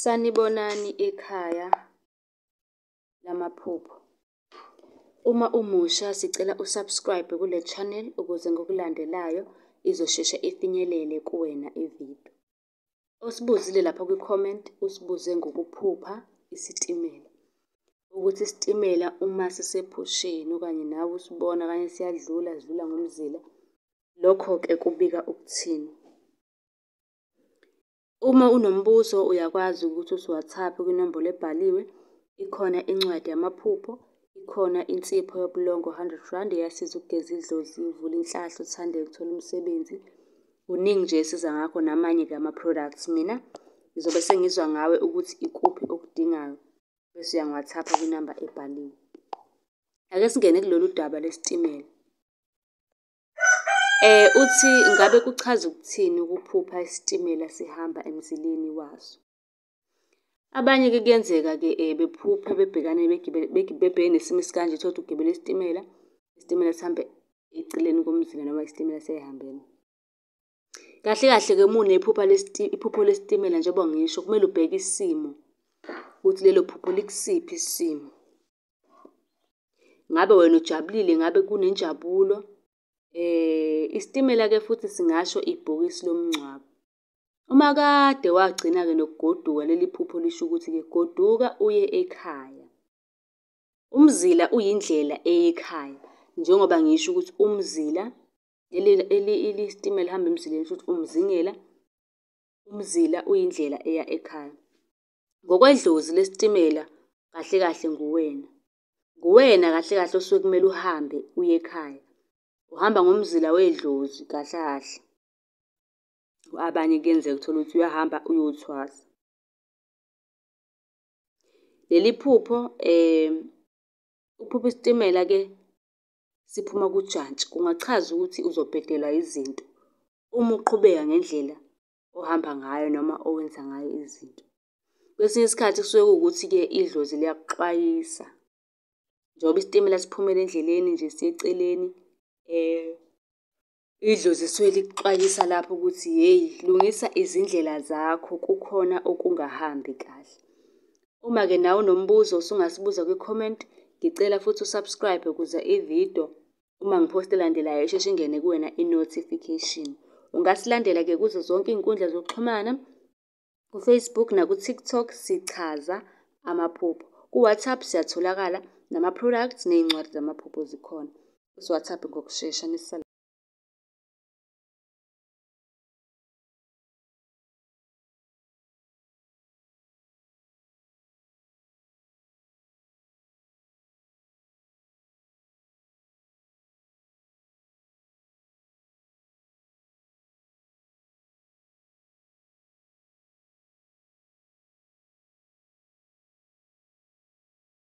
Sanibonani ekhaya lamaphupho. Uma umusha sicela usubscribe kule channel ukuze ngokulandelayo izosheshe ifinyelele kuwena ividiyo. Osibuzile lapha kwi-comment usibuze ngokuphupha isitimela. Ukuthi isitimela uma sisephusheni okanye nawe usibona okanye siyadlula sidlula ngomzila, lokho-ke kubika ukuthini? Uma unombuzo uyakwazi ukuthi usiWhatsApp kwinombolo ebhaliwe. Ikhona incwadi yamaphupho, ikhona insipho yobulongo 100 Rand eyasiza ukugeza idlozi, uvule inhlahla, uthandeke, uthole umsebenzi. Kuningi nje esiza ngakho namanye-ke ama-products. Mina ngizobe sengizwa ngawe ukuthi ikuphi okudingayo bese uyangi-WhatsApp kwinamba ebhaliwe. Ake singene kulolu daba lesitimela. Uthi ngabe kuchaza ukuthini ukuphupha isitimela sihamba emzileni waso? Abanye-ke kuyenzeka-ke bephuphe bebhekene nesimo esikanje, uthole ukuthi ugibele isitimela, isitimela sihambe eceleni komzila noma isitimela sey'hambene. Kahle kahle-ke uma unephupho lesitimela njengoba ngisho, kumele ubheke isimo ukuthi lelo phupho likusiphi isimo. Ngabe wena ujabulile, ngabe kunenjabulo? Isitimela-ke futhi singasho ibhokisi lomngcwabo. Uma kade wagcina-ke nokugoduka, leli phupho lisho ukuthi-ke goduka uye ekhaya. Umzila uyindlela eya ekhaya, njengoba ngisho ukuthi umzila, isitimela lihamba emzileni kusho ukuthi umzingela, umzila uyindlela eya ekhaya. Ngokwedlozi lesitimela kahle kahle nguwena. Nguwena kahle kahle osuke kumele uhambe uye ekhaya. Uhamba ngomzila wedlozi kahle kahle. Abanye kuyenzeka uthole ukuthi uyahamba uyothwasa. Leli phupho, ukuphupha isitimela-ke siphuma kujantshi. Kungachaza ukuthi uzobhedelwa izinto uma uqhubeka ngendlela ohamba ngayo noma owenza ngayo izinto. Kwesinye isikhathi kusuke kuwukuthi-ke idlozi liyakuxwayisa. Njengoba isitimela siphumela endleleni nje siya eceleni, idlozi lisuke likuxwayisa lapho ukuthi hheyi, lungisa izindlela zakho, kukhona okungahambi kahle. Uma-ke nawe unombuzo usungasibuza kwi-comment. Ngicela futhi usubscribe ukuze ividiyo uma ngiphosta elandelayo isheshe ingene kuwena i-notification. Ungasilandela-ke kuzo zonke iy'nkundla zokuxhumana, ku-Facebook naku-TikTok sichaza amaphupho. Ku-WhatsApp siyatholakala nama-products ney'ncwadi zamaphupho zikhona. UsiWhatsApp ngokushesha .